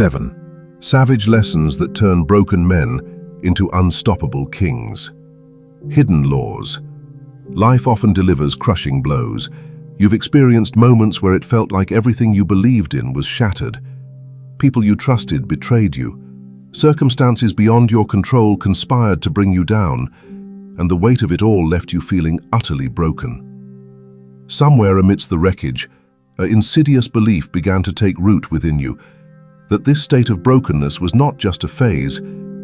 7. Savage lessons that turn broken men into unstoppable kings. Hidden laws. Life often delivers crushing blows. You've experienced moments where it felt like everything you believed in was shattered. People you trusted betrayed you. Circumstances beyond your control conspired to bring you down, and the weight of it all left you feeling utterly broken. Somewhere amidst the wreckage, an insidious belief began to take root within you, that this state of brokenness was not just a phase,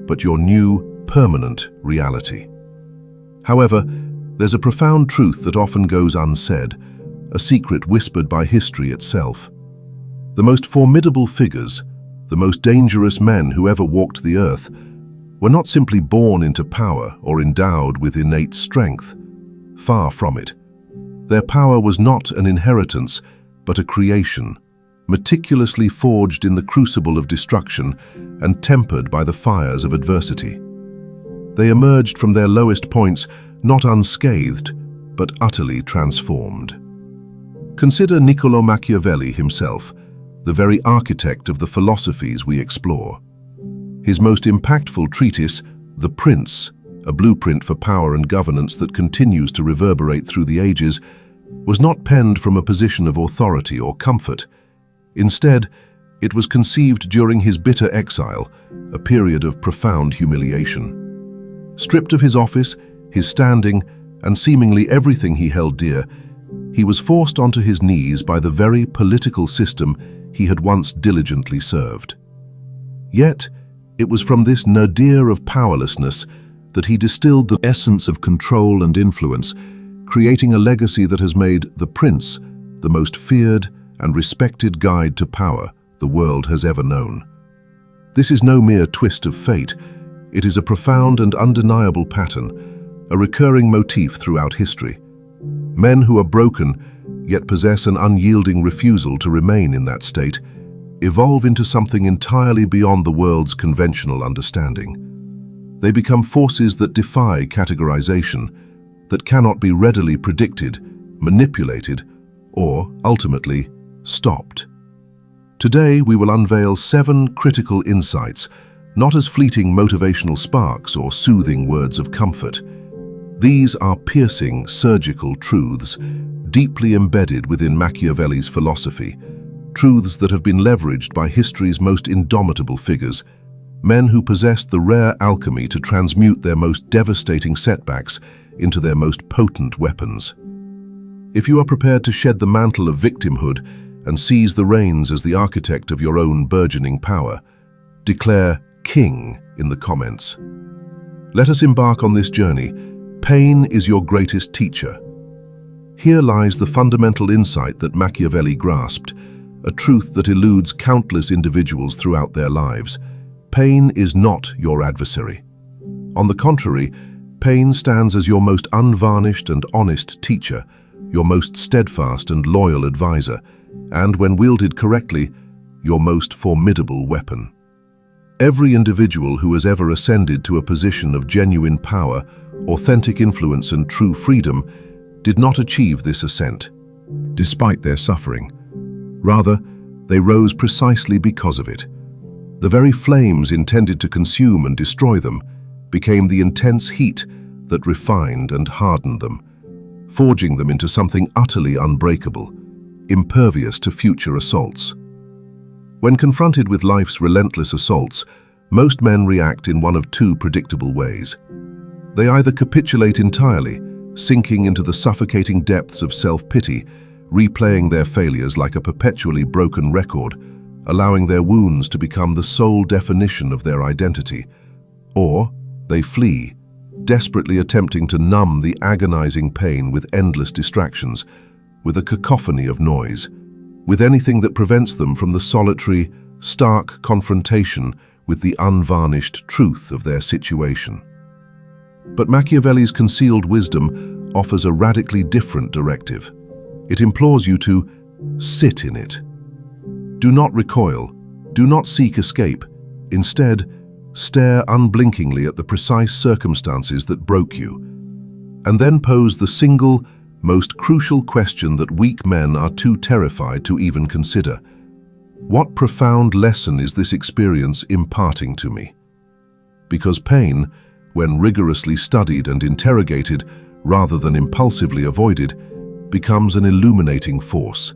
but your new, permanent reality. However, there's a profound truth that often goes unsaid, a secret whispered by history itself. The most formidable figures, the most dangerous men who ever walked the earth, were not simply born into power or endowed with innate strength. Far from it. Their power was not an inheritance, but a creation, meticulously forged in the crucible of destruction and tempered by the fires of adversity. They emerged from their lowest points not unscathed, but utterly transformed. Consider Niccolò Machiavelli himself, the very architect of the philosophies we explore. His most impactful treatise, The Prince, a blueprint for power and governance that continues to reverberate through the ages, was not penned from a position of authority or comfort. Instead, it was conceived during his bitter exile, a period of profound humiliation. Stripped of his office, his standing, and seemingly everything he held dear, he was forced onto his knees by the very political system he had once diligently served. Yet, it was from this nadir of powerlessness that he distilled the essence of control and influence, creating a legacy that has made The Prince the most feared and respected guide to power the world has ever known. This is no mere twist of fate. It is a profound and undeniable pattern, a recurring motif throughout history. Men who are broken, yet possess an unyielding refusal to remain in that state, evolve into something entirely beyond the world's conventional understanding. They become forces that defy categorization, that cannot be readily predicted, manipulated, or, ultimately, stopped. Today, we will unveil 7 critical insights, not as fleeting motivational sparks or soothing words of comfort. These are piercing, surgical truths, deeply embedded within Machiavelli's philosophy, truths that have been leveraged by history's most indomitable figures, men who possessed the rare alchemy to transmute their most devastating setbacks into their most potent weapons. If you are prepared to shed the mantle of victimhood and seize the reins as the architect of your own burgeoning power, declare King in the comments. Let us embark on this journey. Pain is your greatest teacher. Here lies the fundamental insight that Machiavelli grasped, a truth that eludes countless individuals throughout their lives. Pain is not your adversary. On the contrary, pain stands as your most unvarnished and honest teacher, your most steadfast and loyal advisor, and when wielded correctly, your most formidable weapon. Every individual who has ever ascended to a position of genuine power, authentic influence, and true freedom did not achieve this ascent, despite their suffering. Rather, they rose precisely because of it. The very flames intended to consume and destroy them became the intense heat that refined and hardened them, forging them into something utterly unbreakable, impervious to future assaults. When confronted with life's relentless assaults, most men react in one of 2 predictable ways. They either capitulate entirely, sinking into the suffocating depths of self-pity, replaying their failures like a perpetually broken record, allowing their wounds to become the sole definition of their identity. Or they flee, desperately attempting to numb the agonizing pain with endless distractions, with a cacophony of noise, with anything that prevents them from the solitary, stark confrontation with the unvarnished truth of their situation. But Machiavelli's concealed wisdom offers a radically different directive. It implores you to sit in it. Do not recoil, do not seek escape. Instead, stare unblinkingly at the precise circumstances that broke you, and then pose the single, most crucial question that weak men are too terrified to even consider. What profound lesson is this experience imparting to me? Because pain, when rigorously studied and interrogated rather than impulsively avoided, becomes an illuminating force.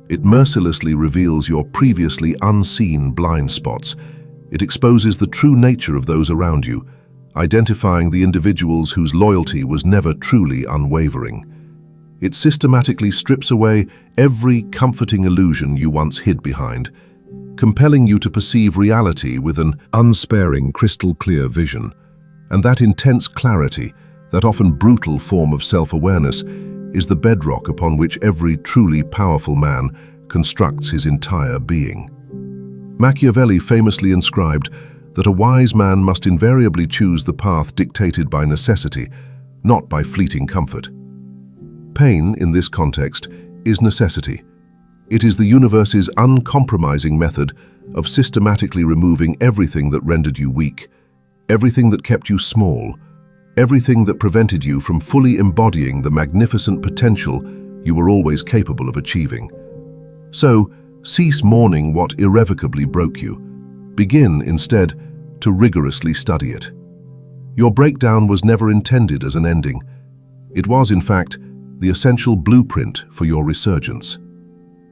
It mercilessly reveals your previously unseen blind spots. It exposes the true nature of those around you, identifying the individuals whose loyalty was never truly unwavering. It systematically strips away every comforting illusion you once hid behind, compelling you to perceive reality with an unsparing, crystal-clear vision. And that intense clarity, that often brutal form of self-awareness, is the bedrock upon which every truly powerful man constructs his entire being. Machiavelli famously inscribed that a wise man must invariably choose the path dictated by necessity, not by fleeting comfort. Pain, in this context, is necessity. It is the universe's uncompromising method of systematically removing everything that rendered you weak, everything that kept you small, everything that prevented you from fully embodying the magnificent potential you were always capable of achieving. So, cease mourning what irrevocably broke you. Begin, instead, to rigorously study it. Your breakdown was never intended as an ending. It was, in fact, the essential blueprint for your resurgence.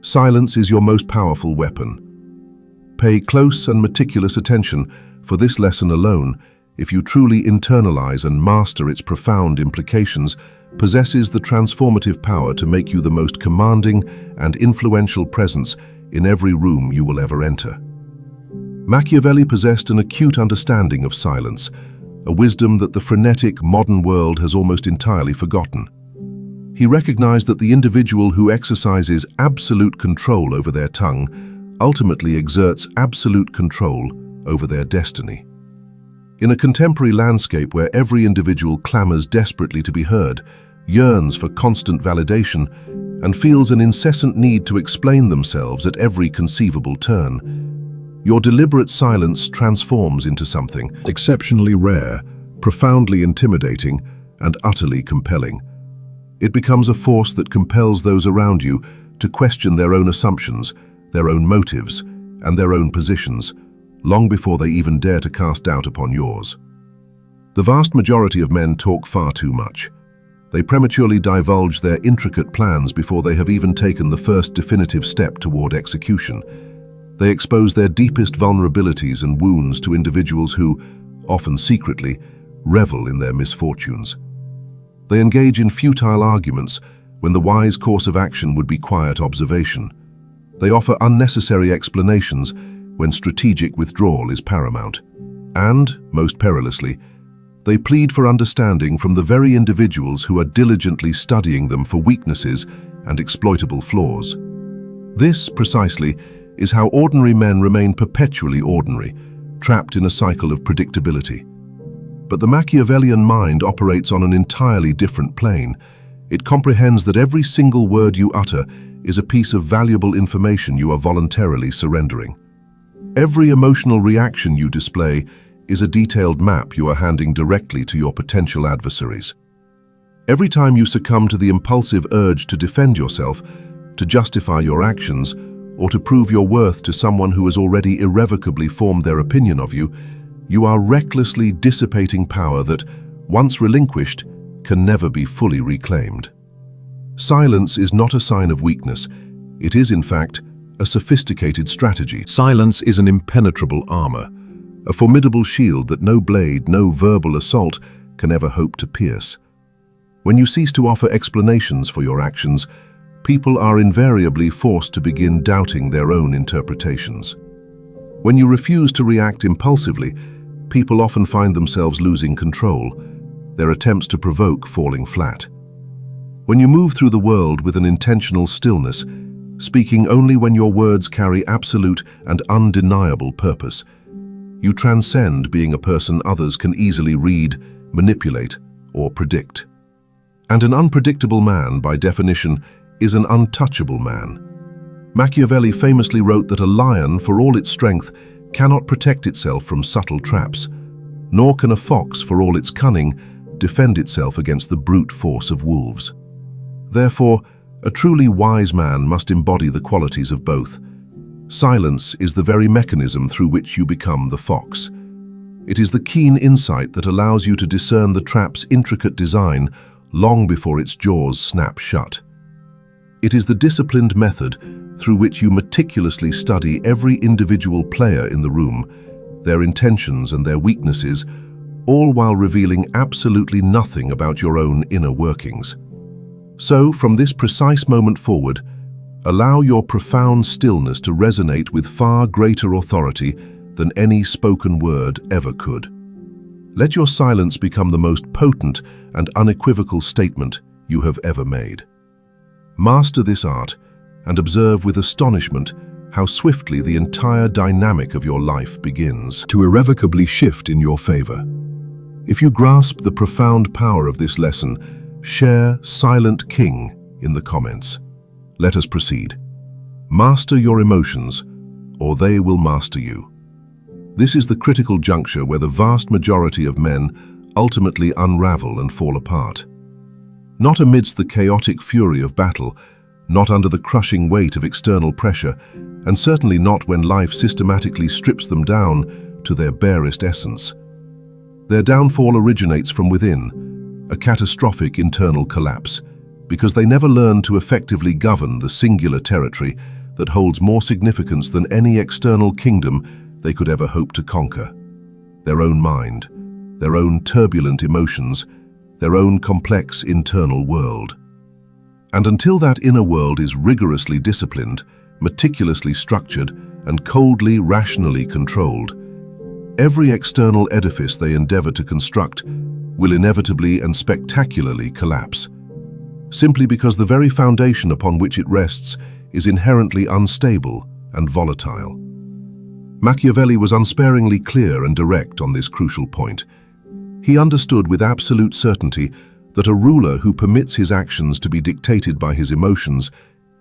Silence is your most powerful weapon. Pay close and meticulous attention, for this lesson alone, if you truly internalize and master its profound implications, possesses the transformative power to make you the most commanding and influential presence in every room you will ever enter. Machiavelli possessed an acute understanding of silence, a wisdom that the frenetic modern world has almost entirely forgotten. He recognized that the individual who exercises absolute control over their tongue ultimately exerts absolute control over their destiny. In a contemporary landscape where every individual clamors desperately to be heard, yearns for constant validation, and feels an incessant need to explain themselves at every conceivable turn, your deliberate silence transforms into something exceptionally rare, profoundly intimidating, and utterly compelling. It becomes a force that compels those around you to question their own assumptions, their own motives, and their own positions, long before they even dare to cast doubt upon yours. The vast majority of men talk far too much. They prematurely divulge their intricate plans before they have even taken the first definitive step toward execution. They expose their deepest vulnerabilities and wounds to individuals who, often secretly, revel in their misfortunes. They engage in futile arguments when the wise course of action would be quiet observation. They offer unnecessary explanations when strategic withdrawal is paramount. And, most perilously, they plead for understanding from the very individuals who are diligently studying them for weaknesses and exploitable flaws. This, precisely, is how ordinary men remain perpetually ordinary, trapped in a cycle of predictability. But the Machiavellian mind operates on an entirely different plane. It comprehends that every single word you utter is a piece of valuable information you are voluntarily surrendering. Every emotional reaction you display is a detailed map you are handing directly to your potential adversaries. Every time you succumb to the impulsive urge to defend yourself, to justify your actions, or to prove your worth to someone who has already irrevocably formed their opinion of you, you are recklessly dissipating power that, once relinquished, can never be fully reclaimed. Silence is not a sign of weakness. It is, in fact, a sophisticated strategy. Silence is an impenetrable armor, a formidable shield that no blade, no verbal assault can ever hope to pierce. When you cease to offer explanations for your actions, people are invariably forced to begin doubting their own interpretations. When you refuse to react impulsively, people often find themselves losing control, their attempts to provoke falling flat. When you move through the world with an intentional stillness, speaking only when your words carry absolute and undeniable purpose, you transcend being a person others can easily read, manipulate, or predict. And an unpredictable man, by definition, is an untouchable man. Machiavelli famously wrote that a lion, for all its strength, cannot protect itself from subtle traps, nor can a fox, for all its cunning, defend itself against the brute force of wolves. Therefore, a truly wise man must embody the qualities of both: Silence is the very mechanism through which you become the fox. It is the keen insight that allows you to discern the trap's intricate design long before its jaws snap shut. It is the disciplined method through which you meticulously study every individual player in the room, their intentions and their weaknesses, all while revealing absolutely nothing about your own inner workings. So, from this precise moment forward, allow your profound stillness to resonate with far greater authority than any spoken word ever could. Let your silence become the most potent and unequivocal statement you have ever made. Master this art and observe with astonishment how swiftly the entire dynamic of your life begins to irrevocably shift in your favor. If you grasp the profound power of this lesson, share Silent King in the comments. Let us proceed. Master your emotions, or they will master you. This is the critical juncture where the vast majority of men ultimately unravel and fall apart. Not amidst the chaotic fury of battle, not under the crushing weight of external pressure, and certainly not when life systematically strips them down to their barest essence. Their downfall originates from within, a catastrophic internal collapse, because they never learn to effectively govern the singular territory that holds more significance than any external kingdom they could ever hope to conquer. Their own mind, their own turbulent emotions, their own complex internal world. And until that inner world is rigorously disciplined, meticulously structured, and coldly, rationally controlled, every external edifice they endeavor to construct will inevitably and spectacularly collapse, simply because the very foundation upon which it rests is inherently unstable and volatile. Machiavelli was unsparingly clear and direct on this crucial point. He understood with absolute certainty that a ruler who permits his actions to be dictated by his emotions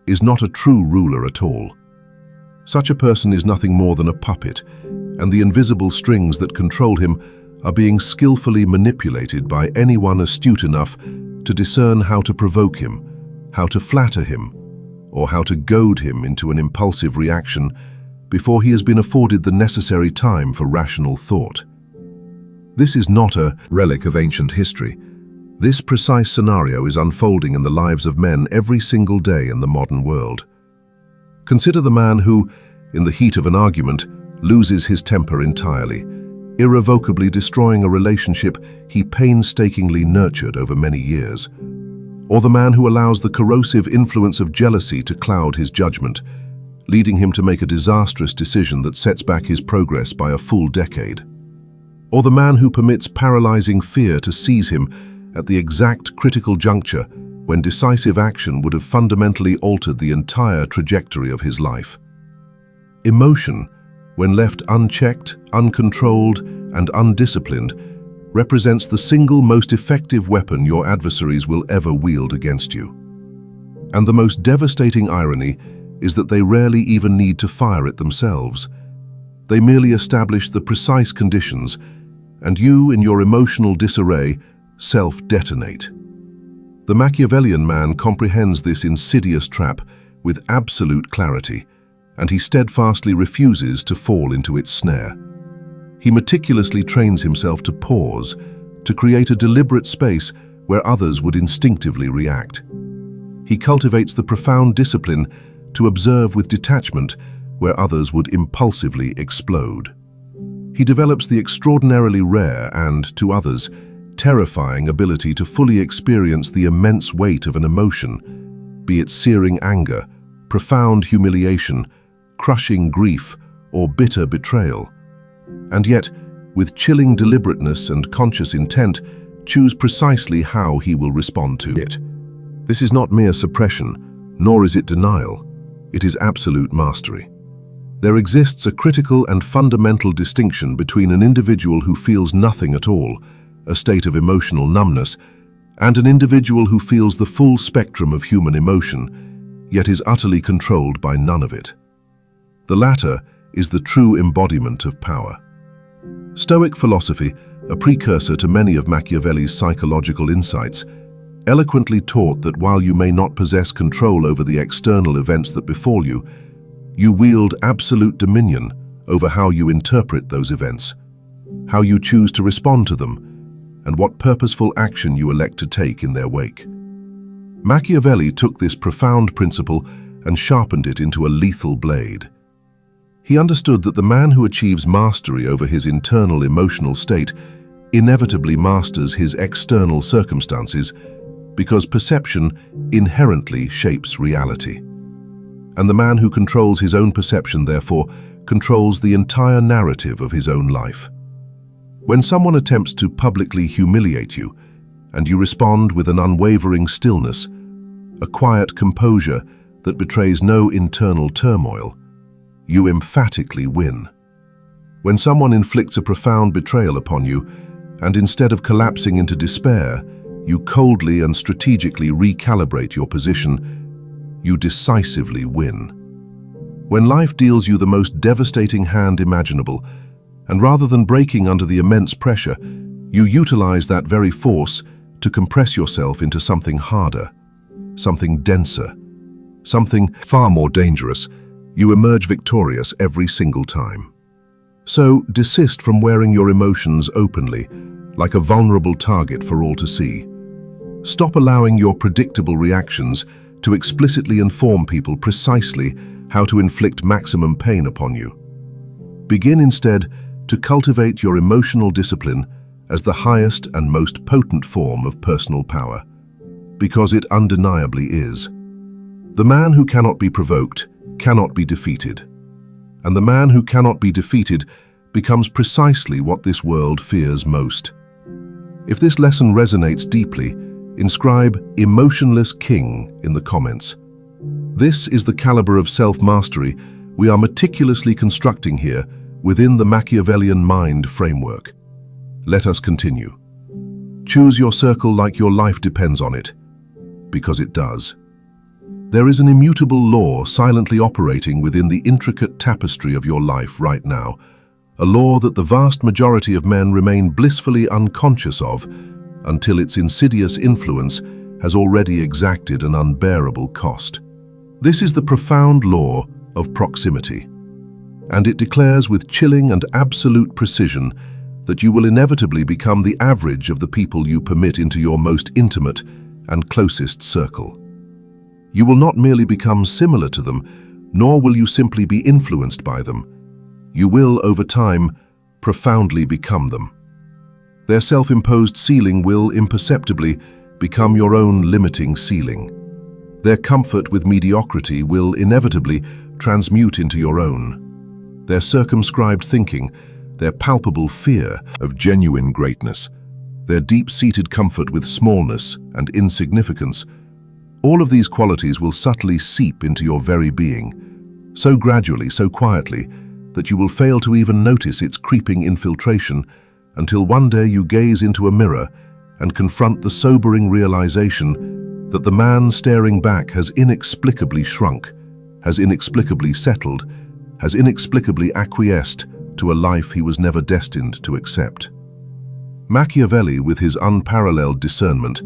is not a true ruler at all. Such a person is nothing more than a puppet, and the invisible strings that control him are being skillfully manipulated by anyone astute enough to discern how to provoke him, how to flatter him, or how to goad him into an impulsive reaction before he has been afforded the necessary time for rational thought. This is not a relic of ancient history. This precise scenario is unfolding in the lives of men every single day in the modern world. Consider the man who, in the heat of an argument, loses his temper entirely, irrevocably destroying a relationship he painstakingly nurtured over many years. Or the man who allows the corrosive influence of jealousy to cloud his judgment, leading him to make a disastrous decision that sets back his progress by a full decade. Or the man who permits paralyzing fear to seize him at the exact critical juncture when decisive action would have fundamentally altered the entire trajectory of his life. Emotion, when left unchecked, uncontrolled, and undisciplined, represents the single most effective weapon your adversaries will ever wield against you. And the most devastating irony is that they rarely even need to fire it themselves. They merely establish the precise conditions, and you, in your emotional disarray, self-detonate. The Machiavellian man comprehends this insidious trap with absolute clarity, and he steadfastly refuses to fall into its snare. He meticulously trains himself to pause, to create a deliberate space where others would instinctively react. He cultivates the profound discipline to observe with detachment where others would impulsively explode. He develops the extraordinarily rare and, to others, terrifying ability to fully experience the immense weight of an emotion, be it searing anger, profound humiliation, crushing grief, or bitter betrayal. And yet, with chilling deliberateness and conscious intent, choose precisely how he will respond to it. This is not mere suppression, nor is it denial. It is absolute mastery. There exists a critical and fundamental distinction between an individual who feels nothing at all, a state of emotional numbness, and an individual who feels the full spectrum of human emotion, yet is utterly controlled by none of it. The latter is the true embodiment of power. Stoic philosophy, a precursor to many of Machiavelli's psychological insights, eloquently taught that while you may not possess control over the external events that befall you, You wield absolute dominion over how you interpret those events, how you choose to respond to them, and what purposeful action you elect to take in their wake. Machiavelli took this profound principle and sharpened it into a lethal blade. He understood that the man who achieves mastery over his internal emotional state inevitably masters his external circumstances, because perception inherently shapes reality. And the man who controls his own perception, therefore, controls the entire narrative of his own life. When someone attempts to publicly humiliate you, and you respond with an unwavering stillness, a quiet composure that betrays no internal turmoil, you emphatically win. When someone inflicts a profound betrayal upon you, and instead of collapsing into despair, you coldly and strategically recalibrate your position, you decisively win. When life deals you the most devastating hand imaginable, and rather than breaking under the immense pressure, you utilize that very force to compress yourself into something harder, something denser, something far more dangerous, you emerge victorious every single time. So desist from wearing your emotions openly, like a vulnerable target for all to see. Stop allowing your predictable reactions to explicitly inform people precisely how to inflict maximum pain upon you. Begin instead to cultivate your emotional discipline as the highest and most potent form of personal power, because it undeniably is. The man who cannot be provoked cannot be defeated, and the man who cannot be defeated becomes precisely what this world fears most. If this lesson resonates deeply, inscribe "Emotionless King" in the comments. This is the caliber of self-mastery we are meticulously constructing here within the Machiavellian mind framework. Let us continue. Choose your circle like your life depends on it, because it does. There is an immutable law silently operating within the intricate tapestry of your life right now, a law that the vast majority of men remain blissfully unconscious of until its insidious influence has already exacted an unbearable cost. This is the profound law of proximity, and it declares with chilling and absolute precision that you will inevitably become the average of the people you permit into your most intimate and closest circle. You will not merely become similar to them, nor will you simply be influenced by them. You will, over time, profoundly become them. Their self-imposed ceiling will imperceptibly become your own limiting ceiling. Their comfort with mediocrity will inevitably transmute into your own. Their circumscribed thinking, their palpable fear of genuine greatness, their deep-seated comfort with smallness and insignificance, all of these qualities will subtly seep into your very being, so gradually, so quietly, that you will fail to even notice its creeping infiltration until one day you gaze into a mirror and confront the sobering realization that the man staring back has inexplicably shrunk, has inexplicably settled, has inexplicably acquiesced to a life he was never destined to accept. Machiavelli, with his unparalleled discernment,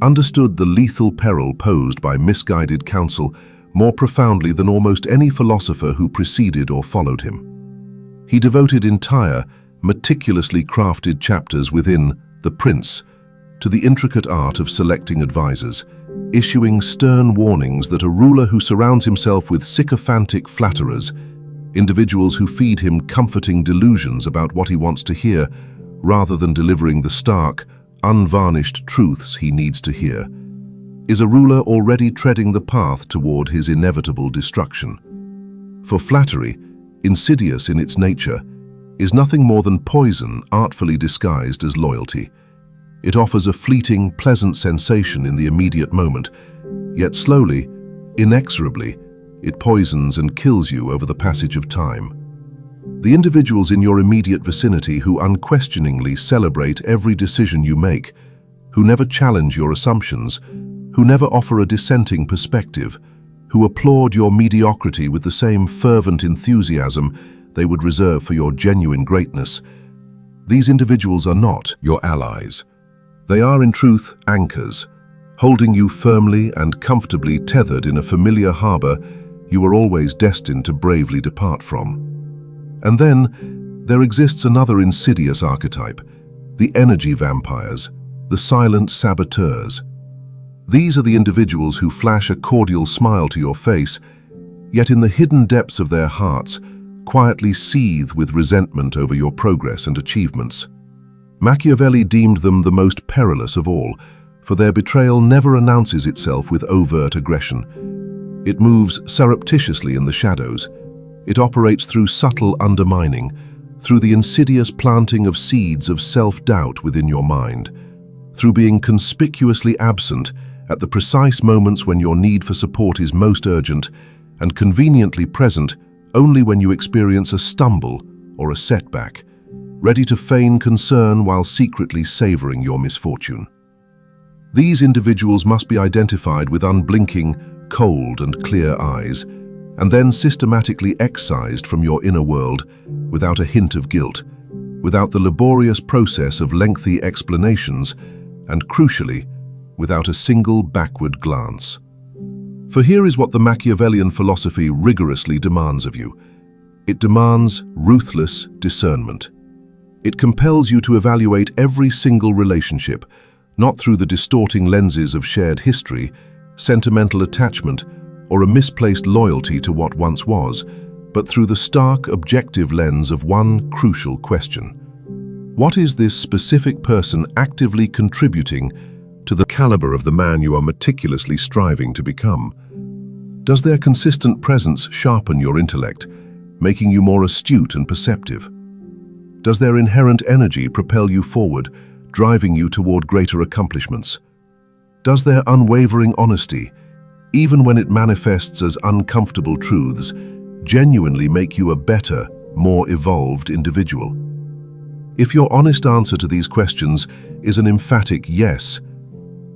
understood the lethal peril posed by misguided counsel more profoundly than almost any philosopher who preceded or followed him. He devoted entire, meticulously crafted chapters within The Prince to the intricate art of selecting advisors, issuing stern warnings that a ruler who surrounds himself with sycophantic flatterers, individuals who feed him comforting delusions about what he wants to hear, rather than delivering the stark, unvarnished truths he needs to hear, is a ruler already treading the path toward his inevitable destruction. For flattery, insidious in its nature, is nothing more than poison artfully disguised as loyalty. It offers a fleeting, pleasant sensation in the immediate moment, yet slowly, inexorably, it poisons and kills you over the passage of time. The individuals in your immediate vicinity who unquestioningly celebrate every decision you make, who never challenge your assumptions, who never offer a dissenting perspective, who applaud your mediocrity with the same fervent enthusiasm they would reserve for your genuine greatness. These individuals are not your allies. They are in truth anchors, holding you firmly and comfortably tethered in a familiar harbor, you are always destined to bravely depart from. And then, there exists another insidious archetype, the energy vampires, the silent saboteurs. These are the individuals who flash a cordial smile to your face, yet in the hidden depths of their hearts, quietly seethe with resentment over your progress and achievements. Machiavelli deemed them the most perilous of all, for their betrayal never announces itself with overt aggression. It moves surreptitiously in the shadows. It operates through subtle undermining, through the insidious planting of seeds of self-doubt within your mind, through being conspicuously absent at the precise moments when your need for support is most urgent, and conveniently present only when you experience a stumble or a setback, ready to feign concern while secretly savoring your misfortune. These individuals must be identified with unblinking, cold and clear eyes, and then systematically excised from your inner world without a hint of guilt, without the laborious process of lengthy explanations, and crucially, without a single backward glance. For here is what the Machiavellian philosophy rigorously demands of you. It demands ruthless discernment. It compels you to evaluate every single relationship, not through the distorting lenses of shared history, sentimental attachment, or a misplaced loyalty to what once was, but through the stark, objective lens of one crucial question. What is this specific person actively contributing to the caliber of the man you are meticulously striving to become? Does their consistent presence sharpen your intellect, making you more astute and perceptive? Does their inherent energy propel you forward, driving you toward greater accomplishments? Does their unwavering honesty, even when it manifests as uncomfortable truths, genuinely make you a better, more evolved individual? If your honest answer to these questions is an emphatic yes,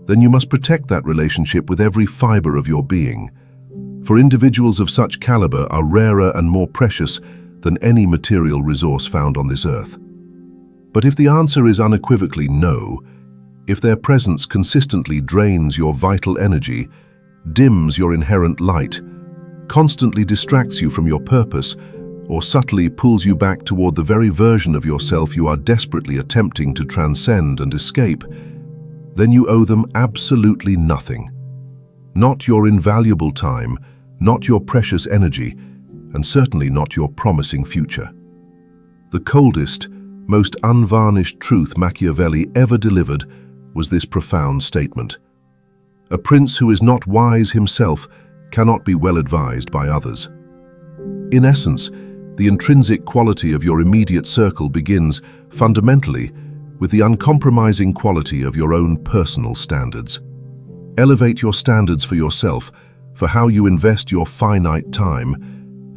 then you must protect that relationship with every fiber of your being. For individuals of such caliber are rarer and more precious than any material resource found on this earth. But if the answer is unequivocally no, if their presence consistently drains your vital energy, dims your inherent light, constantly distracts you from your purpose, or subtly pulls you back toward the very version of yourself you are desperately attempting to transcend and escape, then you owe them absolutely nothing. Not your invaluable time, not your precious energy, and certainly not your promising future. The coldest, most unvarnished truth Machiavelli ever delivered was this profound statement: a prince who is not wise himself cannot be well advised by others. In essence, the intrinsic quality of your immediate circle begins, fundamentally, with the uncompromising quality of your own personal standards. Elevate your standards for yourself, for how you invest your finite time,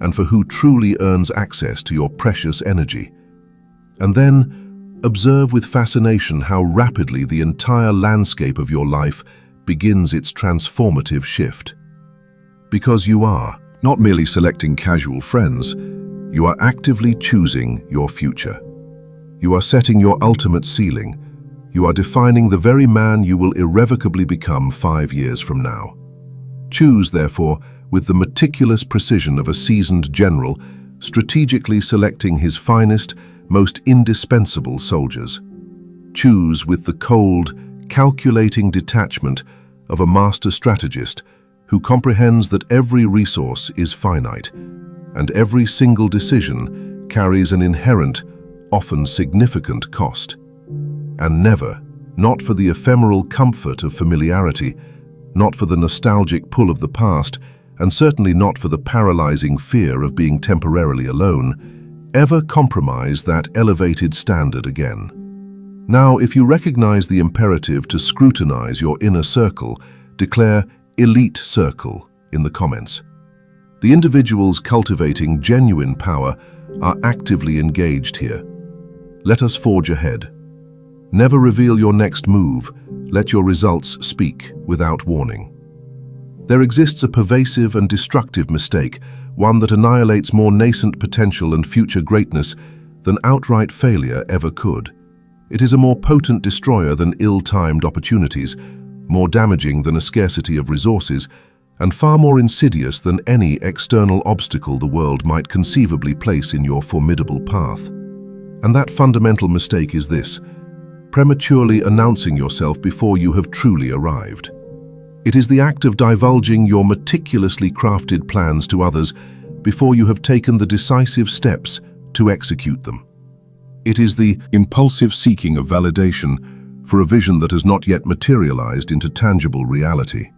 and for who truly earns access to your precious energy. And then, observe with fascination how rapidly the entire landscape of your life begins its transformative shift. Because you are not merely selecting casual friends, you are actively choosing your future. You are setting your ultimate ceiling. You are defining the very man you will irrevocably become 5 years from now. Choose, therefore, with the meticulous precision of a seasoned general, strategically selecting his finest, most indispensable soldiers. Choose with the cold, calculating detachment of a master strategist who comprehends that every resource is finite, and every single decision carries an inherent, often significant cost. And never, not for the ephemeral comfort of familiarity, not for the nostalgic pull of the past, and certainly not for the paralyzing fear of being temporarily alone, ever compromise that elevated standard again. Now, if you recognize the imperative to scrutinize your inner circle, declare elite circle in the comments. The individuals cultivating genuine power are actively engaged here. Let us forge ahead. Never reveal your next move. Let your results speak without warning. There exists a pervasive and destructive mistake, one that annihilates more nascent potential and future greatness than outright failure ever could. It is a more potent destroyer than ill-timed opportunities, more damaging than a scarcity of resources, and far more insidious than any external obstacle the world might conceivably place in your formidable path. And that fundamental mistake is this: prematurely announcing yourself before you have truly arrived. It is the act of divulging your meticulously crafted plans to others before you have taken the decisive steps to execute them. It is the impulsive seeking of validation for a vision that has not yet materialized into tangible reality.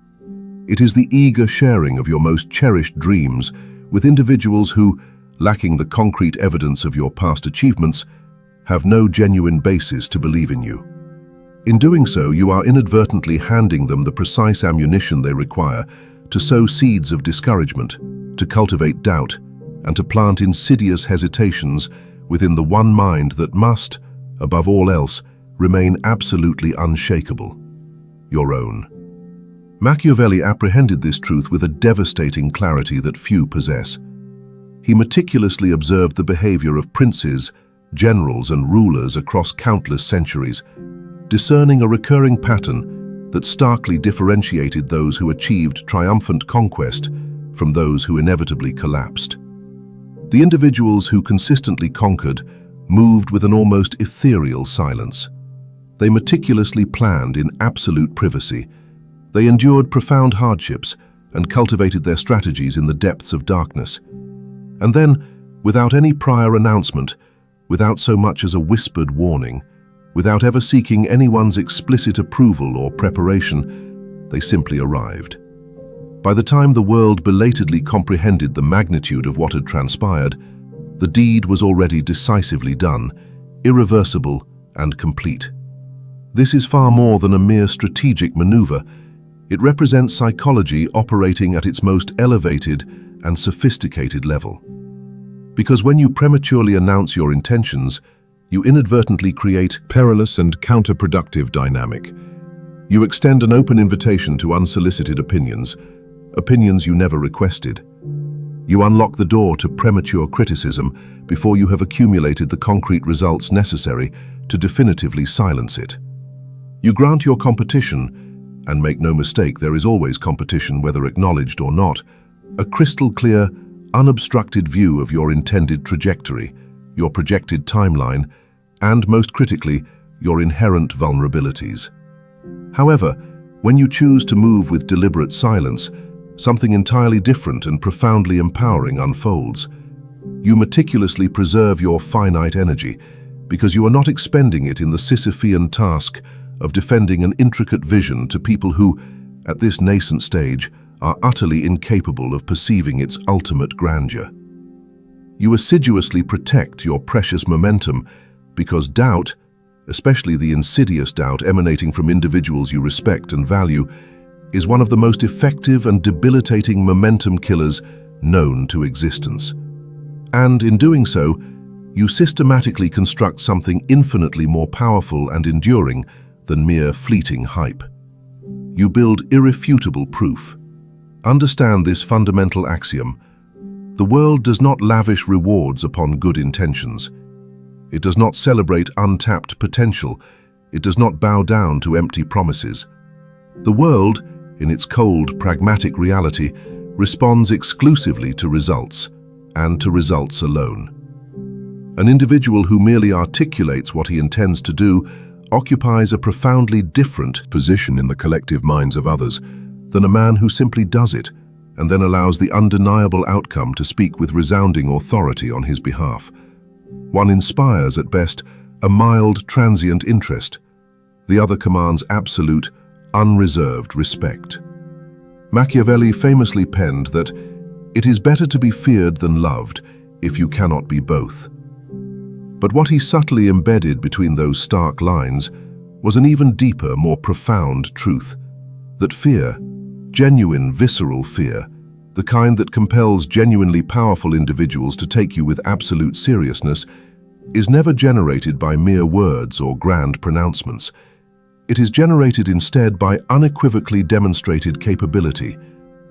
It is the eager sharing of your most cherished dreams with individuals who, lacking the concrete evidence of your past achievements, have no genuine basis to believe in you. In doing so, you are inadvertently handing them the precise ammunition they require to sow seeds of discouragement, to cultivate doubt, and to plant insidious hesitations within the one mind that must, above all else, remain absolutely unshakable: your own. Machiavelli apprehended this truth with a devastating clarity that few possess. He meticulously observed the behavior of princes, generals, and rulers across countless centuries, discerning a recurring pattern that starkly differentiated those who achieved triumphant conquest from those who inevitably collapsed. The individuals who consistently conquered moved with an almost ethereal silence. They meticulously planned in absolute privacy. They endured profound hardships and cultivated their strategies in the depths of darkness. And then, without any prior announcement, without so much as a whispered warning, without ever seeking anyone's explicit approval or preparation, they simply arrived. By the time the world belatedly comprehended the magnitude of what had transpired, the deed was already decisively done, irreversible and complete. This is far more than a mere strategic maneuver. It represents psychology operating at its most elevated and sophisticated level. Because when you prematurely announce your intentions, you inadvertently create perilous and counterproductive dynamic. You extend an open invitation to unsolicited opinions you never requested. You unlock the door to premature criticism before you have accumulated the concrete results necessary to definitively silence it. You grant your competition, and make no mistake, there is always competition whether acknowledged or not, a crystal clear, unobstructed view of your intended trajectory, your projected timeline, and, most critically, your inherent vulnerabilities. However, when you choose to move with deliberate silence, something entirely different and profoundly empowering unfolds. You meticulously preserve your finite energy because you are not expending it in the Sisyphean task of defending an intricate vision to people who, at this nascent stage, are utterly incapable of perceiving its ultimate grandeur. You assiduously protect your precious momentum because doubt, especially the insidious doubt emanating from individuals you respect and value, is one of the most effective and debilitating momentum killers known to existence. And in doing so, you systematically construct something infinitely more powerful and enduring than mere fleeting hype. You build irrefutable proof. Understand this fundamental axiom: the world does not lavish rewards upon good intentions. It does not celebrate untapped potential. It does not bow down to empty promises. The world, in its cold, pragmatic reality, responds exclusively to results, and to results alone. An individual who merely articulates what he intends to do occupies a profoundly different position in the collective minds of others than a man who simply does it and then allows the undeniable outcome to speak with resounding authority on his behalf. One inspires, at best, a mild, transient interest. The other commands absolute, unreserved respect. Machiavelli famously penned that it is better to be feared than loved if you cannot be both. But what he subtly embedded between those stark lines was an even deeper, more profound truth: that fear, genuine, visceral fear, the kind that compels genuinely powerful individuals to take you with absolute seriousness, is never generated by mere words or grand pronouncements. It is generated instead by unequivocally demonstrated capability,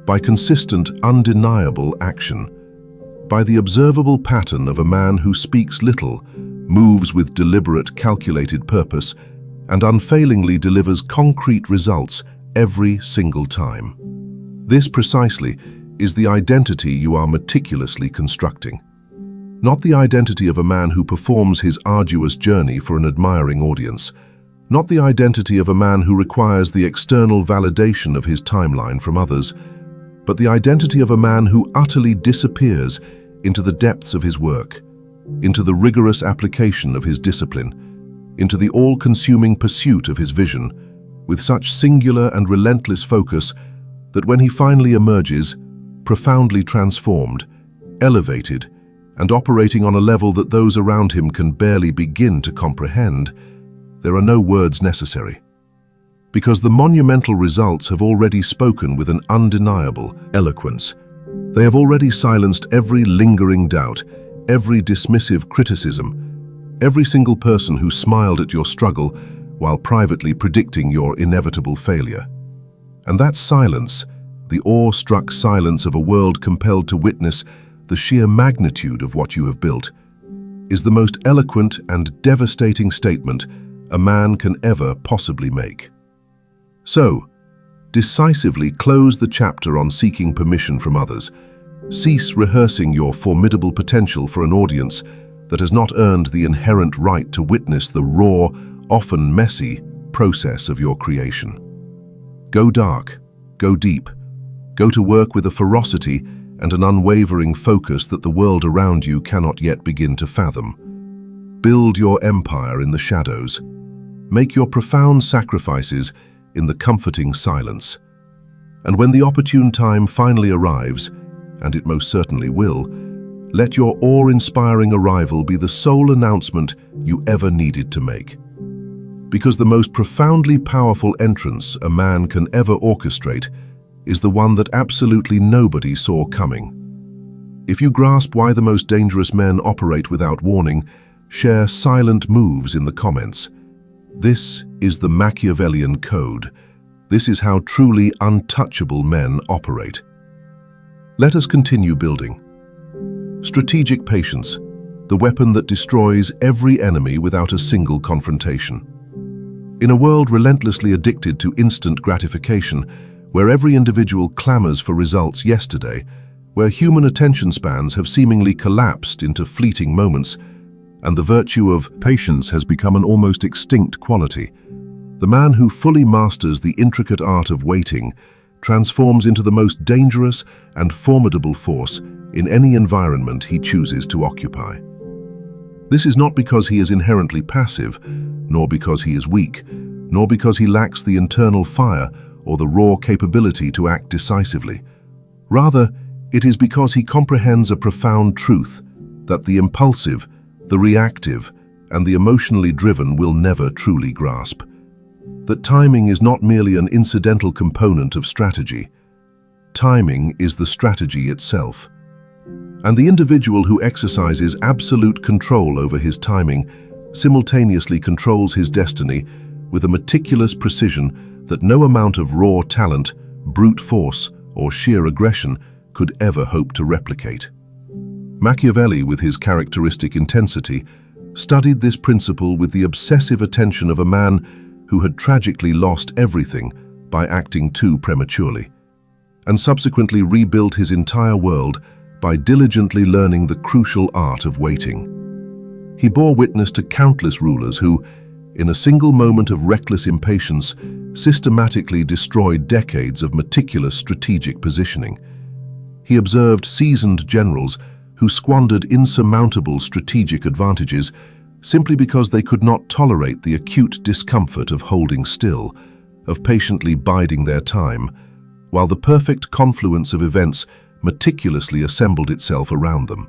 by consistent, undeniable action, by the observable pattern of a man who speaks little, moves with deliberate, calculated purpose, and unfailingly delivers concrete results every single time. This precisely is the identity you are meticulously constructing. Not the identity of a man who performs his arduous journey for an admiring audience. Not the identity of a man who requires the external validation of his timeline from others, but the identity of a man who utterly disappears into the depths of his work, into the rigorous application of his discipline, into the all-consuming pursuit of his vision, with such singular and relentless focus that when he finally emerges, profoundly transformed, elevated, and operating on a level that those around him can barely begin to comprehend, there are no words necessary. Because the monumental results have already spoken with an undeniable eloquence. They have already silenced every lingering doubt, every dismissive criticism, every single person who smiled at your struggle while privately predicting your inevitable failure. And that silence, the awe-struck silence of a world compelled to witness the sheer magnitude of what you have built, is the most eloquent and devastating statement a man can ever possibly make. So, decisively close the chapter on seeking permission from others. Cease rehearsing your formidable potential for an audience that has not earned the inherent right to witness the raw, often messy, process of your creation. Go dark, go deep, go to work with a ferocity and an unwavering focus that the world around you cannot yet begin to fathom. Build your empire in the shadows. Make your profound sacrifices in the comforting silence. And when the opportune time finally arrives, and it most certainly will, let your awe-inspiring arrival be the sole announcement you ever needed to make. Because the most profoundly powerful entrance a man can ever orchestrate is the one that absolutely nobody saw coming. If you grasp why the most dangerous men operate without warning, share silent moves in the comments. This is the Machiavellian code. This is how truly untouchable men operate. Let us continue building. Strategic patience, the weapon that destroys every enemy without a single confrontation. In a world relentlessly addicted to instant gratification, where every individual clamors for results yesterday, where human attention spans have seemingly collapsed into fleeting moments, and the virtue of patience has become an almost extinct quality, the man who fully masters the intricate art of waiting transforms into the most dangerous and formidable force in any environment he chooses to occupy. This is not because he is inherently passive, nor because he is weak, nor because he lacks the internal fire or the raw capability to act decisively. Rather, it is because he comprehends a profound truth that the impulsive, the reactive, and the emotionally driven will never truly grasp. That timing is not merely an incidental component of strategy. Timing is the strategy itself. And the individual who exercises absolute control over his timing simultaneously controls his destiny with a meticulous precision that no amount of raw talent, brute force, or sheer aggression could ever hope to replicate. Machiavelli, with his characteristic intensity, studied this principle with the obsessive attention of a man who had tragically lost everything by acting too prematurely, and subsequently rebuilt his entire world by diligently learning the crucial art of waiting. He bore witness to countless rulers who, in a single moment of reckless impatience, systematically destroyed decades of meticulous strategic positioning. He observed seasoned generals who squandered insurmountable strategic advantages simply because they could not tolerate the acute discomfort of holding still, of patiently biding their time, while the perfect confluence of events meticulously assembled itself around them.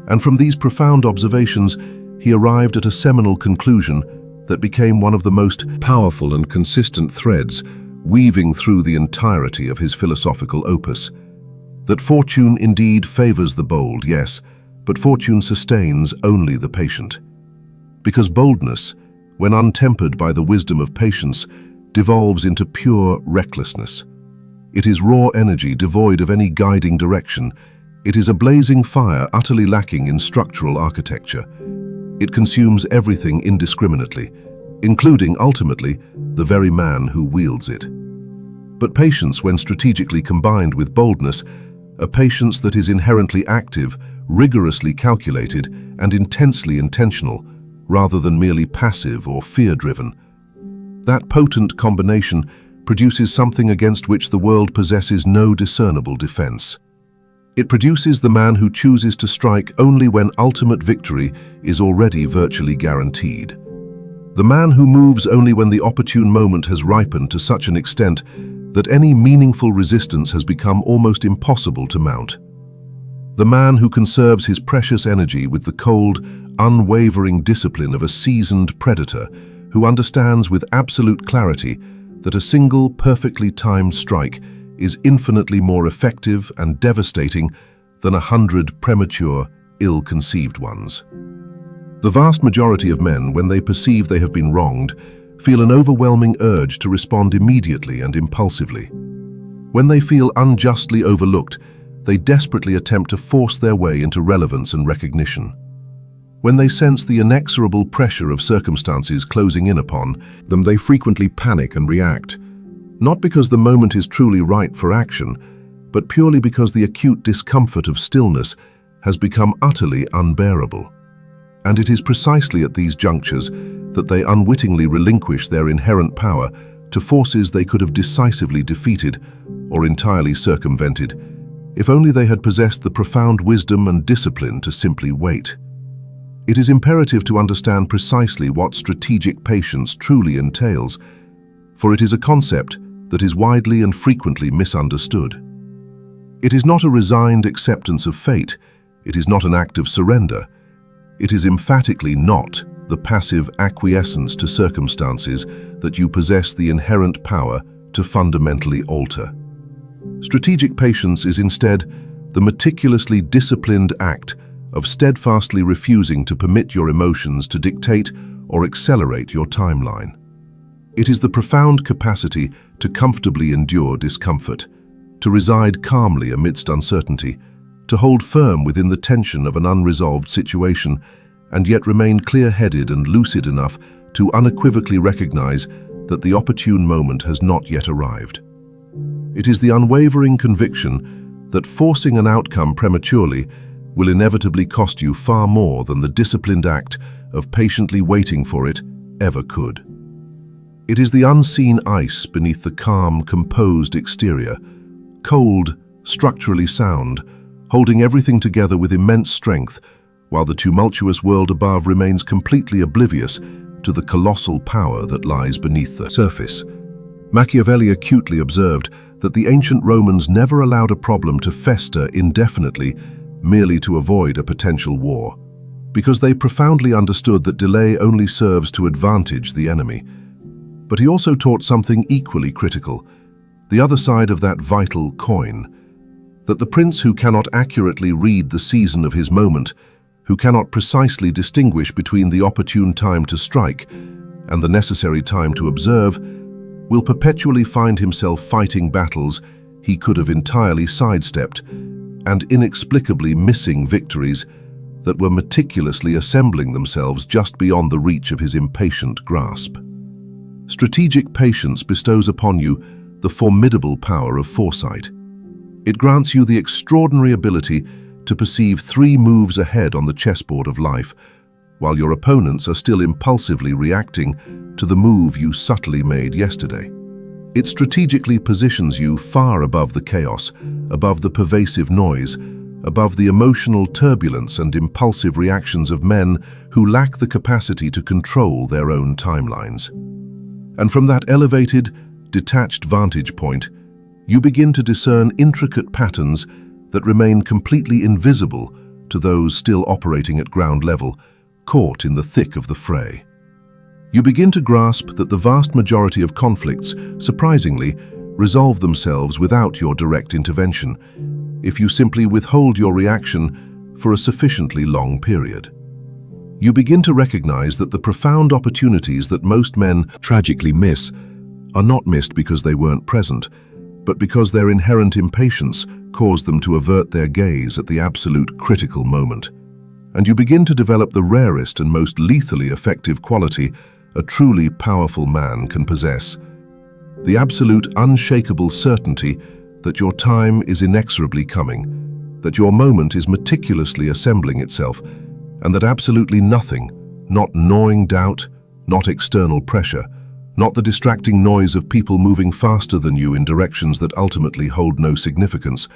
And from these profound observations, he arrived at a seminal conclusion that became one of the most powerful and consistent threads weaving through the entirety of his philosophical opus. That fortune indeed favors the bold, yes, but fortune sustains only the patient. Because boldness, when untempered by the wisdom of patience, devolves into pure recklessness. It is raw energy devoid of any guiding direction. It is a blazing fire utterly lacking in structural architecture. It consumes everything indiscriminately, including, ultimately, the very man who wields it. But patience, when strategically combined with boldness, a patience that is inherently active, rigorously calculated, and intensely intentional, rather than merely passive or fear-driven. That potent combination produces something against which the world possesses no discernible defense. It produces the man who chooses to strike only when ultimate victory is already virtually guaranteed. The man who moves only when the opportune moment has ripened to such an extent that any meaningful resistance has become almost impossible to mount. The man who conserves his precious energy with the cold, unwavering discipline of a seasoned predator who understands with absolute clarity that a single perfectly timed strike is infinitely more effective and devastating than 100 premature, ill-conceived ones. The vast majority of men, when they perceive they have been wronged, feel an overwhelming urge to respond immediately and impulsively. When they feel unjustly overlooked, they desperately attempt to force their way into relevance and recognition. When they sense the inexorable pressure of circumstances closing in upon them, they frequently panic and react, not because the moment is truly right for action, but purely because the acute discomfort of stillness has become utterly unbearable. And it is precisely at these junctures that they unwittingly relinquish their inherent power to forces they could have decisively defeated or entirely circumvented, if only they had possessed the profound wisdom and discipline to simply wait. It is imperative to understand precisely what strategic patience truly entails, for it is a concept that is widely and frequently misunderstood. It is not a resigned acceptance of fate, it is not an act of surrender, it is emphatically not the passive acquiescence to circumstances that you possess the inherent power to fundamentally alter. Strategic patience is instead the meticulously disciplined act of steadfastly refusing to permit your emotions to dictate or accelerate your timeline. It is the profound capacity to comfortably endure discomfort, to reside calmly amidst uncertainty, to hold firm within the tension of an unresolved situation, and yet remain clear-headed and lucid enough to unequivocally recognize that the opportune moment has not yet arrived. It is the unwavering conviction that forcing an outcome prematurely will inevitably cost you far more than the disciplined act of patiently waiting for it ever could. It is the unseen ice beneath the calm, composed exterior, cold, structurally sound, holding everything together with immense strength, while the tumultuous world above remains completely oblivious to the colossal power that lies beneath the surface. Machiavelli acutely observed that the ancient Romans never allowed a problem to fester indefinitely merely to avoid a potential war, because they profoundly understood that delay only serves to advantage the enemy. But he also taught something equally critical, the other side of that vital coin, that the prince who cannot accurately read the season of his moment, who cannot precisely distinguish between the opportune time to strike and the necessary time to observe, will perpetually find himself fighting battles he could have entirely sidestepped and inexplicably missing victories that were meticulously assembling themselves just beyond the reach of his impatient grasp. Strategic patience bestows upon you the formidable power of foresight. It grants you the extraordinary ability to perceive 3 moves ahead on the chessboard of life, while your opponents are still impulsively reacting to the move you subtly made yesterday. It strategically positions you far above the chaos, above the pervasive noise, above the emotional turbulence and impulsive reactions of men who lack the capacity to control their own timelines. And from that elevated, detached vantage point, you begin to discern intricate patterns that remain completely invisible to those still operating at ground level, caught in the thick of the fray. You begin to grasp that the vast majority of conflicts, surprisingly, resolve themselves without your direct intervention, if you simply withhold your reaction for a sufficiently long period. You begin to recognize that the profound opportunities that most men tragically miss are not missed because they weren't present, but because their inherent impatience caused them to avert their gaze at the absolute critical moment. And you begin to develop the rarest and most lethally effective quality a truly powerful man can possess: the absolute unshakable certainty that your time is inexorably coming, that your moment is meticulously assembling itself, and that absolutely nothing, not gnawing doubt, not external pressure, not the distracting noise of people moving faster than you in directions that ultimately hold no significance,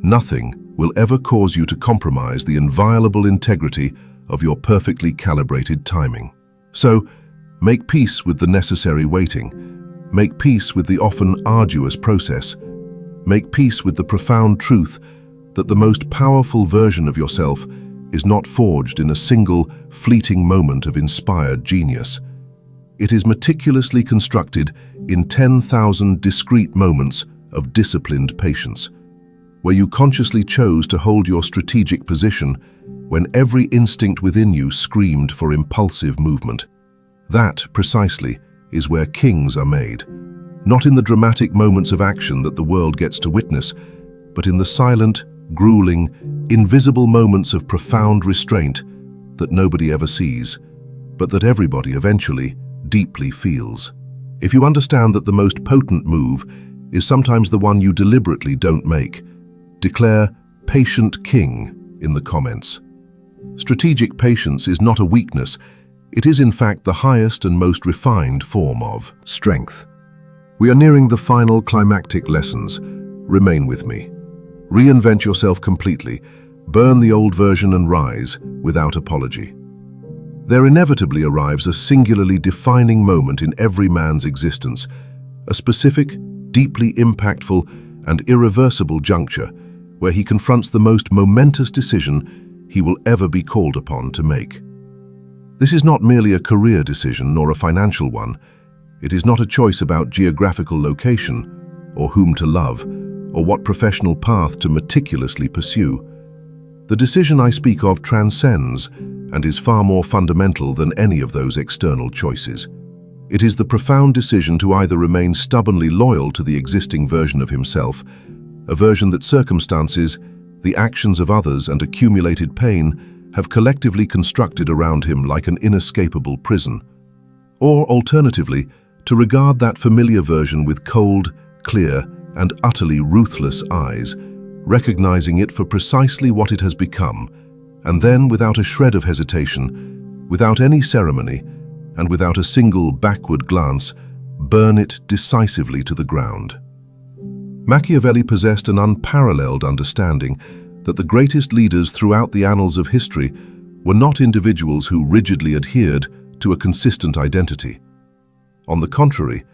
nothing will ever cause you to compromise the inviolable integrity of your perfectly calibrated timing. So, make peace with the necessary waiting. Make peace with the often arduous process. Make peace with the profound truth that the most powerful version of yourself is not forged in a single, fleeting moment of inspired genius. It is meticulously constructed in 10,000 discrete moments of disciplined patience, where you consciously chose to hold your strategic position when every instinct within you screamed for impulsive movement. That, precisely, is where kings are made, not in the dramatic moments of action that the world gets to witness, but in the silent, grueling, invisible moments of profound restraint that nobody ever sees, but that everybody eventually deeply feels. If you understand that the most potent move is sometimes the one you deliberately don't make, declare "patient king" in the comments. Strategic patience is not a weakness. It is in fact the highest and most refined form of strength. We are nearing the final climactic lessons. Remain with me. Reinvent yourself completely. Burn the old version and rise without apology. There inevitably arrives a singularly defining moment in every man's existence, a specific, deeply impactful, and irreversible juncture where he confronts the most momentous decision he will ever be called upon to make. This is not merely a career decision nor a financial one. It is not a choice about geographical location, or whom to love, or what professional path to meticulously pursue. The decision I speak of transcends and is far more fundamental than any of those external choices. It is the profound decision to either remain stubbornly loyal to the existing version of himself, a version that circumstances, the actions of others, and accumulated pain have collectively constructed around him like an inescapable prison, or alternatively, to regard that familiar version with cold, clear, and utterly ruthless eyes, recognizing it for precisely what it has become, and then, without a shred of hesitation, without any ceremony, and without a single backward glance, burn it decisively to the ground. Machiavelli possessed an unparalleled understanding that the greatest leaders throughout the annals of history were not individuals who rigidly adhered to a consistent identity. On the contrary,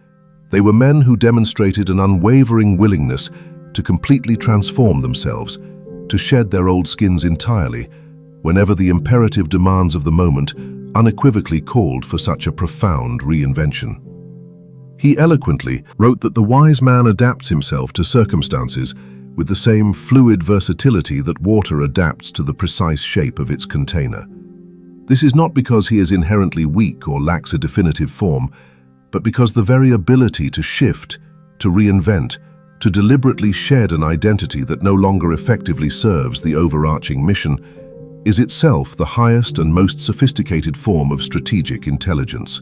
they were men who demonstrated an unwavering willingness to completely transform themselves, to shed their old skins entirely, whenever the imperative demands of the moment unequivocally called for such a profound reinvention. He eloquently wrote that the wise man adapts himself to circumstances with the same fluid versatility that water adapts to the precise shape of its container. This is not because he is inherently weak or lacks a definitive form, but because the very ability to shift, to reinvent, to deliberately shed an identity that no longer effectively serves the overarching mission is itself the highest and most sophisticated form of strategic intelligence.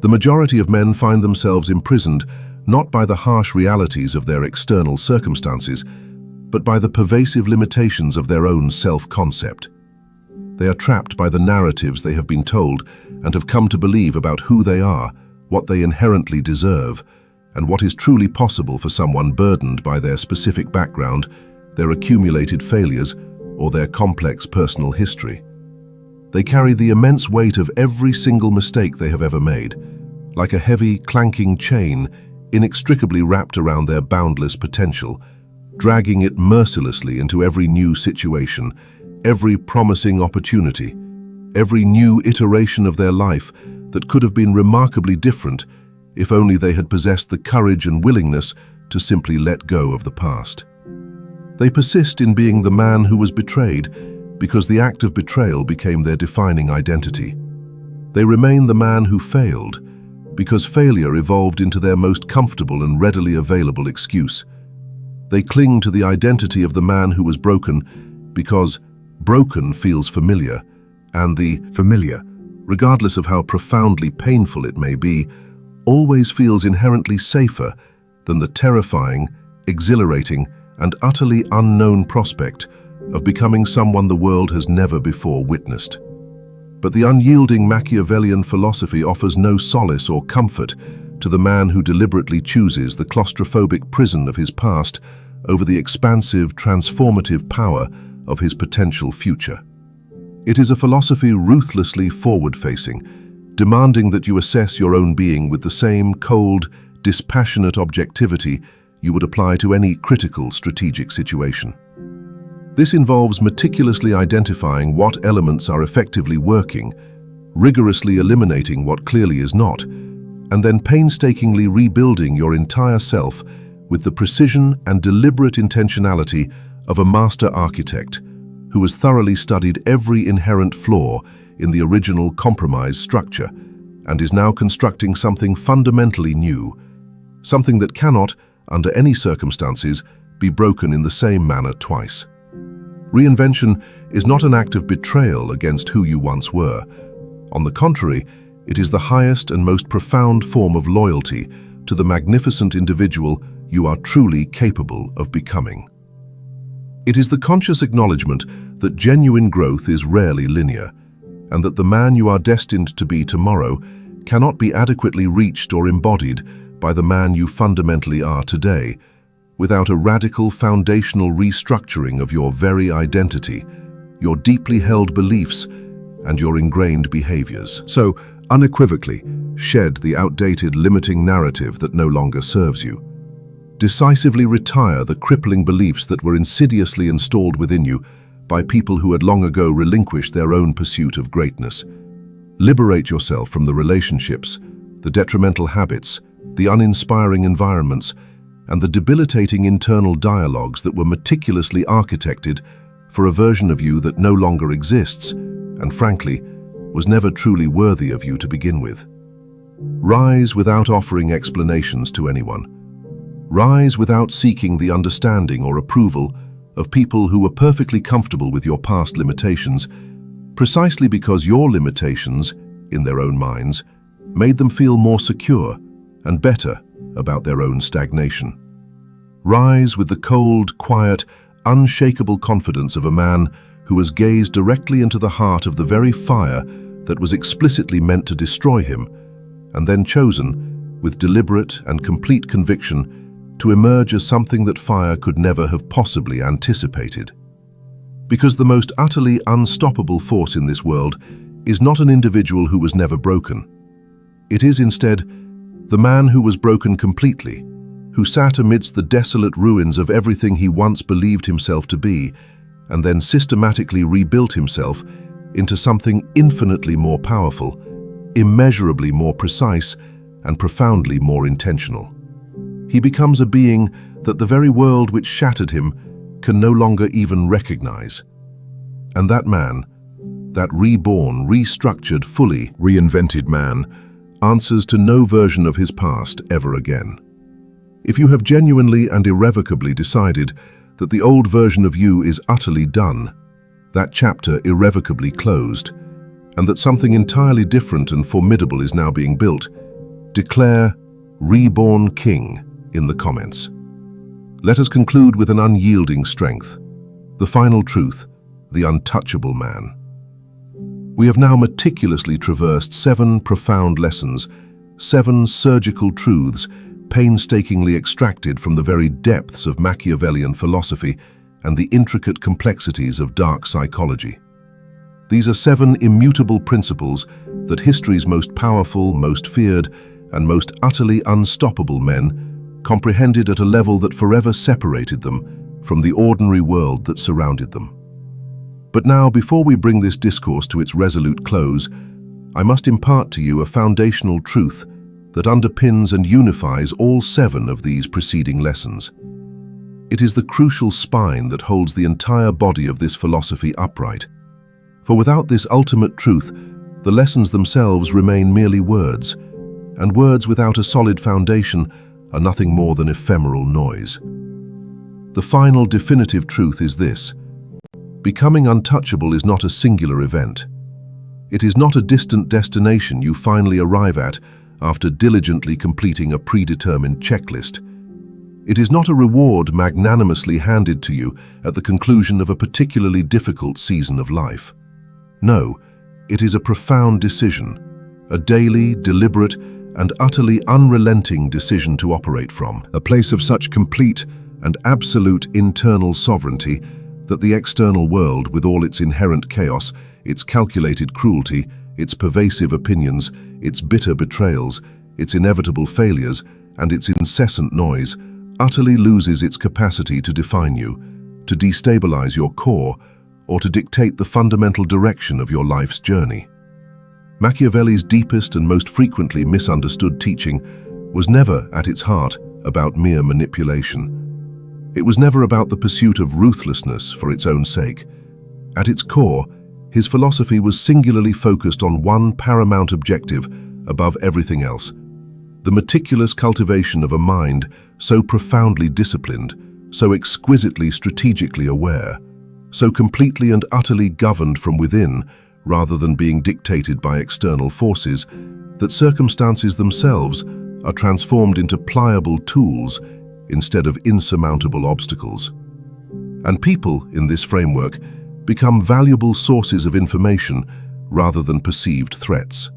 The majority of men find themselves imprisoned not by the harsh realities of their external circumstances, but by the pervasive limitations of their own self-concept. They are trapped by the narratives they have been told and have come to believe about who they are, what they inherently deserve, and what is truly possible for someone burdened by their specific background, their accumulated failures, or their complex personal history. They carry the immense weight of every single mistake they have ever made, like a heavy, clanking chain inextricably wrapped around their boundless potential, dragging it mercilessly into every new situation, every promising opportunity, every new iteration of their life that could have been remarkably different if only they had possessed the courage and willingness to simply let go of the past. They persist in being the man who was betrayed because the act of betrayal became their defining identity. They remain the man who failed because failure evolved into their most comfortable and readily available excuse. They cling to the identity of the man who was broken because broken feels familiar, and the familiar, regardless of how profoundly painful it may be, always feels inherently safer than the terrifying, exhilarating, and utterly unknown prospect of becoming someone the world has never before witnessed. But the unyielding Machiavellian philosophy offers no solace or comfort to the man who deliberately chooses the claustrophobic prison of his past over the expansive, transformative power of his potential future. It is a philosophy ruthlessly forward-facing, demanding that you assess your own being with the same cold, dispassionate objectivity you would apply to any critical strategic situation. This involves meticulously identifying what elements are effectively working, rigorously eliminating what clearly is not, and then painstakingly rebuilding your entire self with the precision and deliberate intentionality of a master architect who has thoroughly studied every inherent flaw in the original compromise structure and is now constructing something fundamentally new, something that cannot, under any circumstances, be broken in the same manner twice. Reinvention is not an act of betrayal against who you once were. On the contrary, it is the highest and most profound form of loyalty to the magnificent individual you are truly capable of becoming. It is the conscious acknowledgement that genuine growth is rarely linear, and that the man you are destined to be tomorrow cannot be adequately reached or embodied by the man you fundamentally are today, without a radical foundational restructuring of your very identity, your deeply held beliefs, and your ingrained behaviors. So, unequivocally, shed the outdated limiting narrative that no longer serves you. Decisively retire the crippling beliefs that were insidiously installed within you by people who had long ago relinquished their own pursuit of greatness. Liberate yourself from the relationships, the detrimental habits, the uninspiring environments, and the debilitating internal dialogues that were meticulously architected for a version of you that no longer exists, and frankly, was never truly worthy of you to begin with. Rise without offering explanations to anyone. Rise without seeking the understanding or approval of people who were perfectly comfortable with your past limitations, precisely because your limitations, in their own minds, made them feel more secure and better about their own stagnation. Rise with the cold, quiet, unshakable confidence of a man who has gazed directly into the heart of the very fire that was explicitly meant to destroy him, and then chosen, with deliberate and complete conviction, to emerge as something that fire could never have possibly anticipated. Because the most utterly unstoppable force in this world is not an individual who was never broken. It is instead the man who was broken completely, who sat amidst the desolate ruins of everything he once believed himself to be, and then systematically rebuilt himself into something infinitely more powerful, immeasurably more precise, and profoundly more intentional. He becomes a being that the very world which shattered him can no longer even recognize. And that man, that reborn, restructured, fully reinvented man, answers to no version of his past ever again. If you have genuinely and irrevocably decided that the old version of you is utterly done, that chapter irrevocably closed, and that something entirely different and formidable is now being built, declare "Reborn King" in the comments. Let us conclude with an unyielding strength, the final truth, the untouchable man. We have now meticulously traversed 7 profound lessons, 7 surgical truths painstakingly extracted from the very depths of Machiavellian philosophy and the intricate complexities of dark psychology. These are 7 immutable principles that history's most powerful, most feared, and most utterly unstoppable men comprehended at a level that forever separated them from the ordinary world that surrounded them. But now, before we bring this discourse to its resolute close, I must impart to you a foundational truth that underpins and unifies all 7 of these preceding lessons. It is the crucial spine that holds the entire body of this philosophy upright. For without this ultimate truth, the lessons themselves remain merely words, and words without a solid foundation are nothing more than ephemeral noise. The final definitive truth is this: becoming untouchable is not a singular event. It is not a distant destination you finally arrive at after diligently completing a predetermined checklist. It is not a reward magnanimously handed to you at the conclusion of a particularly difficult season of life. No, it is a profound decision, a daily, deliberate, and utterly unrelenting decision to operate from, a place of such complete and absolute internal sovereignty that the external world, with all its inherent chaos, its calculated cruelty, its pervasive opinions, its bitter betrayals, its inevitable failures, and its incessant noise, utterly loses its capacity to define you, to destabilize your core, or to dictate the fundamental direction of your life's journey. Machiavelli's deepest and most frequently misunderstood teaching was never, at its heart, about mere manipulation. It was never about the pursuit of ruthlessness for its own sake. At its core, his philosophy was singularly focused on one paramount objective above everything else: the meticulous cultivation of a mind so profoundly disciplined, so exquisitely strategically aware, so completely and utterly governed from within rather than being dictated by external forces, that circumstances themselves are transformed into pliable tools instead of insurmountable obstacles. And people, in this framework, become valuable sources of information rather than perceived threats.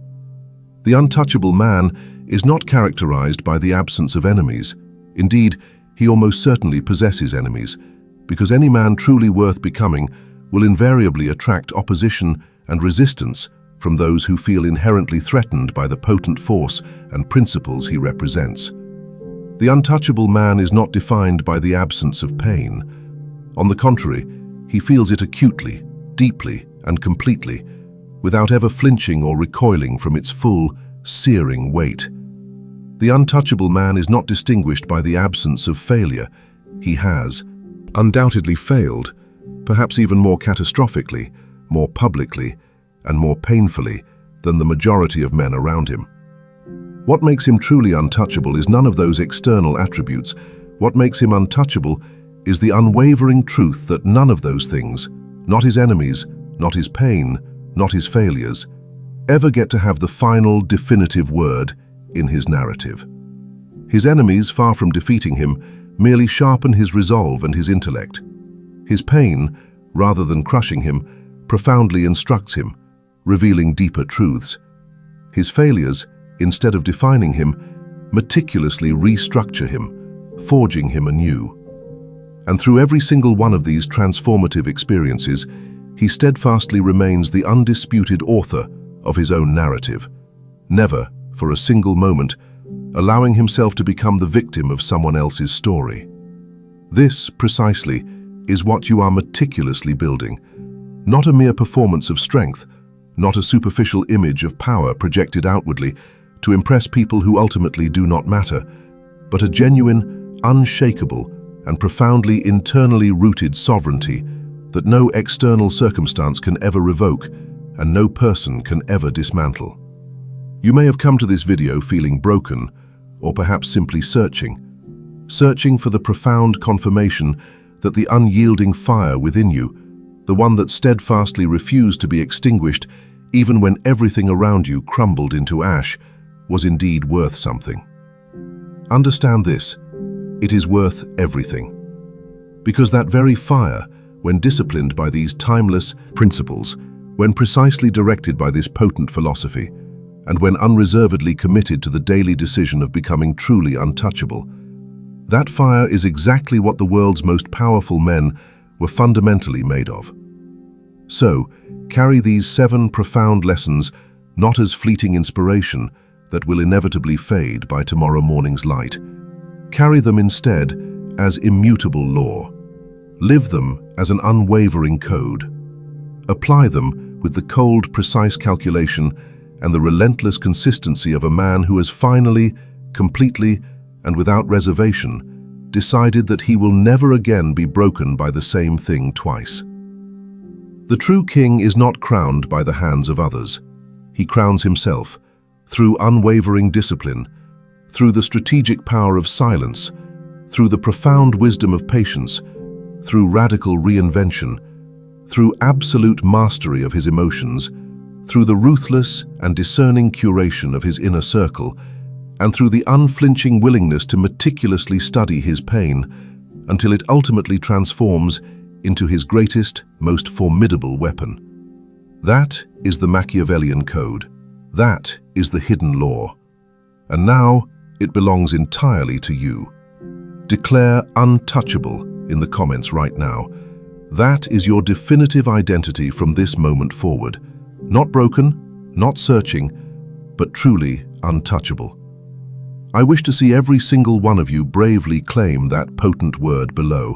The untouchable man is not characterized by the absence of enemies. Indeed, he almost certainly possesses enemies, because any man truly worth becoming will invariably attract opposition and resistance from those who feel inherently threatened by the potent force and principles he represents. The untouchable man is not defined by the absence of pain. On the contrary, he feels it acutely, deeply, and completely, without ever flinching or recoiling from its full, searing weight. The untouchable man is not distinguished by the absence of failure. He has undoubtedly failed, perhaps even more catastrophically, more publicly, and more painfully than the majority of men around him. What makes him truly untouchable is none of those external attributes. What makes him untouchable is the unwavering truth that none of those things, not his enemies, not his pain, not his failures, ever get to have the final, definitive word in his narrative. His enemies, far from defeating him, merely sharpen his resolve and his intellect. His pain, rather than crushing him, profoundly instructs him, revealing deeper truths. His failures, instead of defining him, meticulously restructure him, forging him anew. And through every single one of these transformative experiences, he steadfastly remains the undisputed author of his own narrative, never, for a single moment, allowing himself to become the victim of someone else's story. This, precisely, is what you are meticulously building, not a mere performance of strength, not a superficial image of power projected outwardly to impress people who ultimately do not matter, but a genuine, unshakable, and profoundly internally rooted sovereignty that no external circumstance can ever revoke and no person can ever dismantle. You may have come to this video feeling broken, or perhaps simply searching for the profound confirmation that the unyielding fire within you, the one that steadfastly refused to be extinguished even when everything around you crumbled into ash, was indeed worth something. Understand this: it is worth everything. Because that very fire, when disciplined by these timeless principles, when precisely directed by this potent philosophy, and when unreservedly committed to the daily decision of becoming truly untouchable, that fire is exactly what the world's most powerful men were fundamentally made of. So, carry these 7 profound lessons not as fleeting inspiration that will inevitably fade by tomorrow morning's light. Carry them instead as immutable law. Live them as an unwavering code. Apply them with the cold, precise calculation and the relentless consistency of a man who has finally, completely, and without reservation, decided that he will never again be broken by the same thing twice. The true king is not crowned by the hands of others. He crowns himself through unwavering discipline, through the strategic power of silence, through the profound wisdom of patience, through radical reinvention, through absolute mastery of his emotions, through the ruthless and discerning curation of his inner circle, and through the unflinching willingness to meticulously study his pain until it ultimately transforms into his greatest, most formidable weapon. That is the Machiavellian Code. That is the hidden law. And now it belongs entirely to you. Declare untouchable in the comments right now. That is your definitive identity from this moment forward. Not broken, not searching, but truly untouchable. I wish to see every single one of you bravely claim that potent word below.